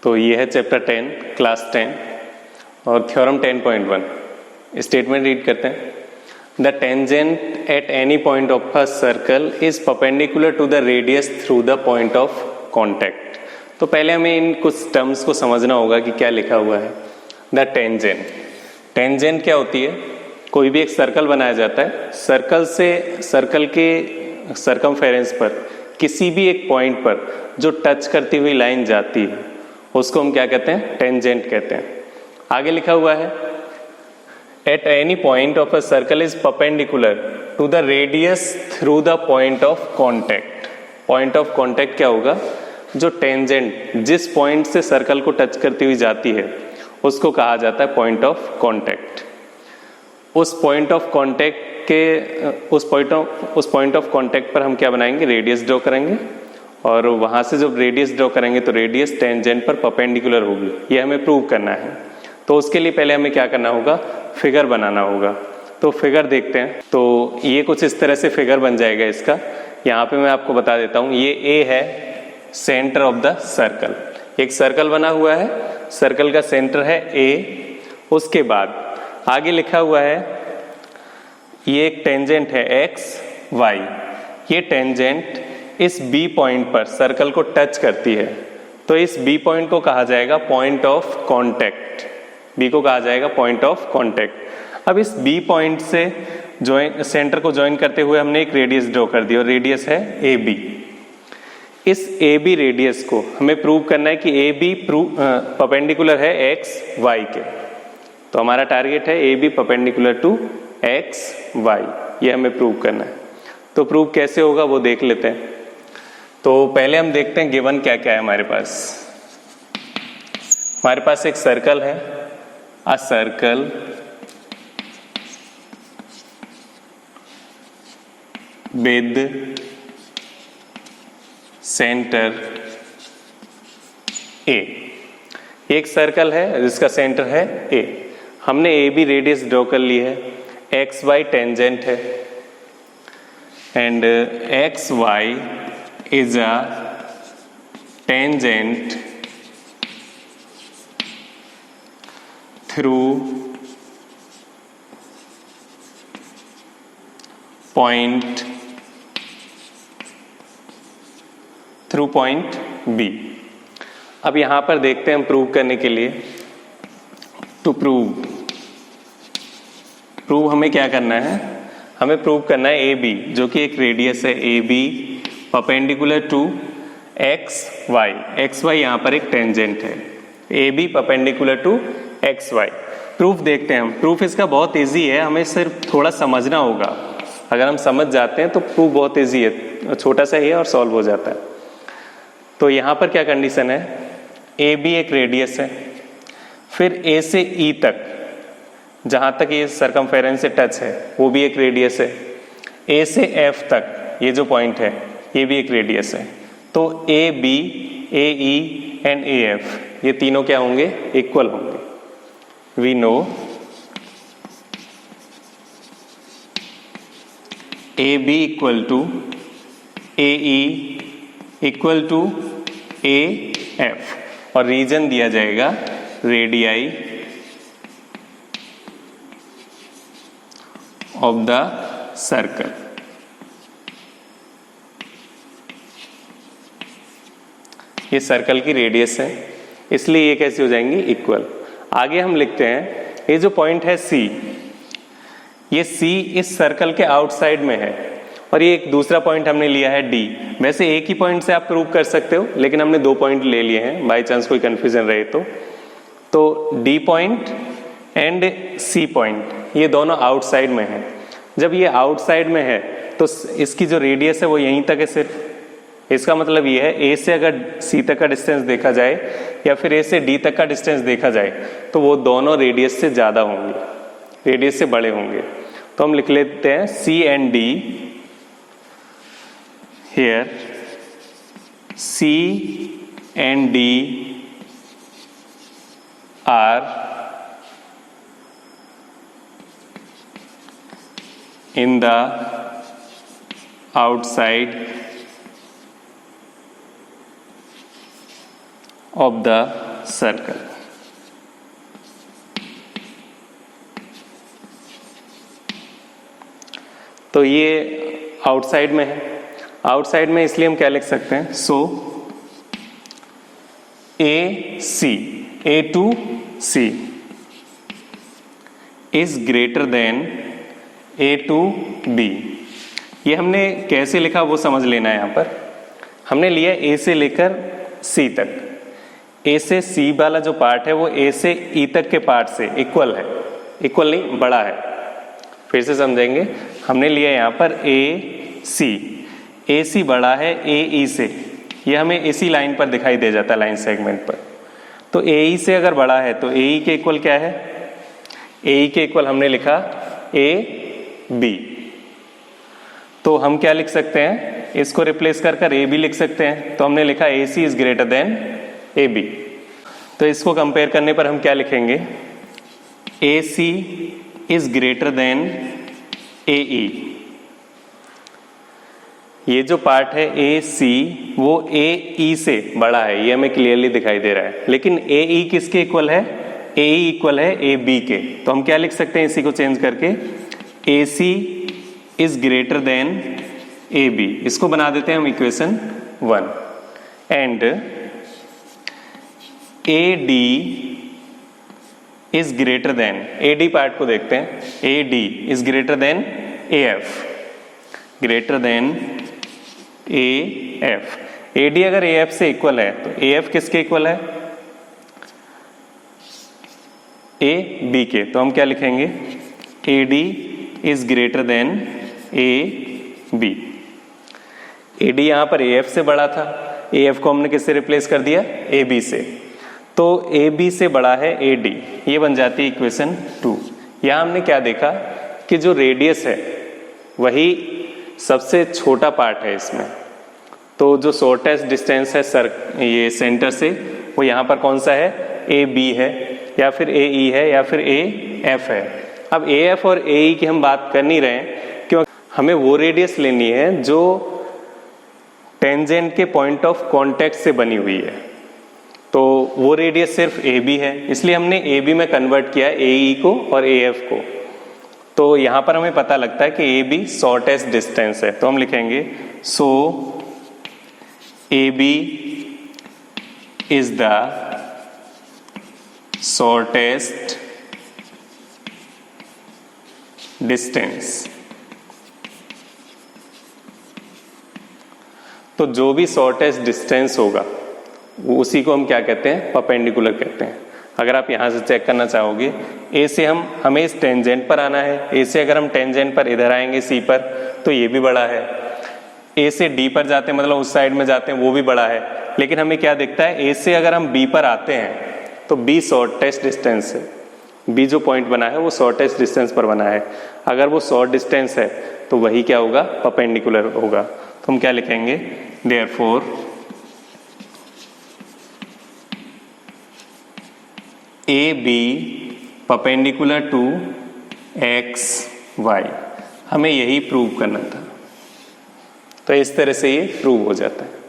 तो ये है चैप्टर 10 क्लास 10 और थ्योरम 10.1। स्टेटमेंट रीड करते हैं। The tangent at any point of a circle is perpendicular to the radius through the point of contact. तो पहले हमें इन कुछ टर्म्स को समझना होगा कि क्या लिखा हुआ है। द टेंजेंट, टेंजेंट क्या होती है? कोई भी एक सर्कल बनाया जाता है, सर्कल से सर्कल के सर्कमफेरेंस पर किसी भी एक पॉइंट पर जो टच करती हुई लाइन जाती है उसको हम क्या कहते हैं? टेंजेंट कहते हैं। आगे लिखा हुआ है at any point of a circle is perpendicular to the radius through the point of contact. Point of contact क्या होगा? जो टेंजेंट जिस पॉइंट से सर्कल को टच करती हुई जाती है उसको कहा जाता है पॉइंट ऑफ कॉन्टैक्ट। उस पॉइंट ऑफ कॉन्टैक्ट के उस पॉइंट ऑफ कॉन्टैक्ट पर हम क्या बनाएंगे? रेडियस ड्रॉ करेंगे और वहां से जब रेडियस ड्रॉ करेंगे तो रेडियस टेंजेंट पर परपेंडिकुलर होगी। ये हमें प्रूव करना है। तो उसके लिए पहले हमें क्या करना होगा? फिगर बनाना होगा। तो फिगर देखते हैं। तो ये कुछ इस तरह से फिगर बन जाएगा इसका। यहाँ पे मैं आपको बता देता हूँ, ये ए है, सेंटर ऑफ द सर्कल। एक सर्कल बना हुआ है, सर्कल का सेंटर है ए। उसके बाद आगे लिखा हुआ है ये एक टेंजेंट है एक्स वाई। ये टेंजेंट इस बी पॉइंट पर सर्कल को टच करती है, तो इस बी पॉइंट को कहा जाएगा पॉइंट ऑफ कॉन्टैक्ट। बी को कहा जाएगा पॉइंट ऑफ कॉन्टैक्ट। अब इस बी पॉइंट से सेंटर को ज्वाइन करते हुए हमने एक रेडियस ड्रॉ कर दी और रेडियस है ए बी। इस ए बी रेडियस को हमें प्रूव करना है कि ए बी परपेंडिकुलर है एक्स वाई के। तो हमारा टारगेट है A B perpendicular to X Y, ये हमें प्रूव करना है। तो प्रूव कैसे होगा वो देख लेते हैं। तो पहले हम देखते हैं गिवन क्या क्या है हमारे पास। हमारे पास एक सर्कल है, अ सर्कल विद सेंटर ए। एक सर्कल है जिसका सेंटर है ए। हमने ए बी रेडियस ड्रॉ कर ली है, एक्स वाई टेंजेंट है and X Y is a tangent through point B. अब यहां पर देखते हैं हम प्रूव करने के लिए। टू प्रूव हमें क्या करना है? हमें प्रूव करना है ए बी, जो कि एक रेडियस है A B perpendicular to X Y. X Y यहाँ पर एक टेंजेंट है, A B perpendicular to X Y. Proof देखते हैं हम। प्रूफ इसका बहुत इजी है, हमें सिर्फ थोड़ा समझना होगा। अगर हम समझ जाते हैं तो प्रूफ बहुत इजी है, छोटा सा ही है और सॉल्व हो जाता है। तो यहाँ पर क्या कंडीशन है? ए बी एक रेडियस है, फिर ए से ई तक जहाँ तक ये सर्कमफेरेंस से टच है वो भी एक रेडियस है। ए से एफ तक ये जो पॉइंट है ये भी एक रेडियस है। तो A B, A E and A F ये तीनों क्या होंगे? इक्वल होंगे। We know A B equal to A E equal to A F और रीजन दिया जाएगा रेडियाई ऑफ द सर्कल। ये सर्कल की रेडियस है, इसलिए ये कैसे हो जाएंगी? इक्वल। आगे हम लिखते हैं ये जो पॉइंट है सी, ये सी इस सर्कल के आउटसाइड में है और ये एक दूसरा पॉइंट हमने लिया है डी। वैसे एक ही पॉइंट से आप प्रूव कर सकते हो, लेकिन हमने दो पॉइंट ले लिए हैं बाई चांस कोई कंफ्यूजन रहे तो D point and C point ये दोनों आउटसाइड में है। जब ये आउटसाइड में है तो इसकी जो रेडियस है वो यहीं तक है सिर्फ। इसका मतलब ये है ए से अगर सी तक का डिस्टेंस देखा जाए या फिर ए से डी तक का डिस्टेंस देखा जाए तो वो दोनों रेडियस से ज़्यादा होंगे, रेडियस से बड़े होंगे। तो हम लिख लेते हैं C and D. Here C and D are in the outside of the circle. तो ये आउटसाइड में है, आउटसाइड में इसलिए हम क्या लिख सकते हैं, so A to C is greater than A to B. ये हमने कैसे लिखा वो समझ लेना है। यहाँ पर हमने लिया ए से लेकर सी तक, ए से सी वाला जो पार्ट है वो ए से ई तक के पार्ट से इक्वल है, इक्वल नहीं बड़ा है। फिर से समझेंगे, हमने लिया यहाँ पर ए सी बड़ा है ए ई से, ये हमें इसी लाइन पर दिखाई दे जाता है, लाइन सेगमेंट पर। तो ए ई से अगर बड़ा है तो ए ई के इक्वल क्या है, ए ई के इक्वल हमने लिखा ए बी। तो हम क्या लिख सकते हैं, इसको रिप्लेस कर कर ए बी लिख सकते हैं। तो हमने लिखा A C is greater than A B. तो इसको कंपेयर करने पर हम क्या लिखेंगे, A C is greater than A E. ये जो पार्ट है ए सी वो ए ई से बड़ा है, ये हमें क्लियरली दिखाई दे रहा है। लेकिन ए ई किसके इक्वल है, ए ई इक्वल है ए बी के। तो हम क्या लिख सकते हैं इसी को चेंज करके, A C is greater than A B. इसको बना देते हैं हम equation 1। And A D is greater than, A D part को देखते हैं, A D is greater than A F, greater than A F. A D अगर ए एफ से इक्वल है तो ए एफ किसके इक्वल है, ए बी के। तो हम क्या लिखेंगे, A D is greater than A B. A D यहां पर ए एफ से बड़ा था, ए एफ को हमने किससे रिप्लेस कर दिया, ए बी से। तो ए बी से बड़ा है ए डी, ये बन जाती है इक्वेशन 2। यहां हमने क्या देखा कि जो रेडियस है वही सबसे छोटा पार्ट है इसमें। तो जो शॉर्टेस्ट डिस्टेंस है ये सेंटर से, वो यहाँ पर कौन सा है, ए बी है या फिर ए ई है या फिर ए एफ है। अब ए एफ और ए ई की हम बात कर नहीं रहे हैं, क्योंकि हमें वो रेडियस लेनी है जो टेंजेंट के पॉइंट ऑफ कांटेक्ट से बनी हुई है। तो वो रेडियस सिर्फ ए बी है, इसलिए हमने ए बी में कन्वर्ट किया ए ई को और ए एफ को। तो यहां पर हमें पता लगता है कि ए बी शॉर्टेस्ट डिस्टेंस है। तो हम लिखेंगे so A B is the shortest distance. तो जो भी शॉर्टेस्ट डिस्टेंस होगा उसी को हम क्या कहते हैं, परपेंडिकुलर कहते हैं। अगर आप यहां से चेक करना चाहोगे, ए से हमें इस टेंजेंट पर आना है, ए से अगर हम टेंजेंट पर इधर आएंगे सी पर तो ये भी बड़ा है। ए से डी पर जाते हैं, मतलब उस साइड में जाते हैं, वो भी बड़ा है। लेकिन हमें क्या दिखता है, ए से अगर हम बी पर आते हैं तो बी शॉर्टेस्ट डिस्टेंस है, बी जो पॉइंट बना है वो शॉर्टेस्ट डिस्टेंस पर बना है। अगर वो शॉर्ट डिस्टेंस है तो वही क्या होगा, परपेंडिकुलर होगा। तो हम क्या लिखेंगे, therefore A B perpendicular to X Y. हमें यही प्रूव करना था। तो इस तरह से ये प्रूव हो जाता है।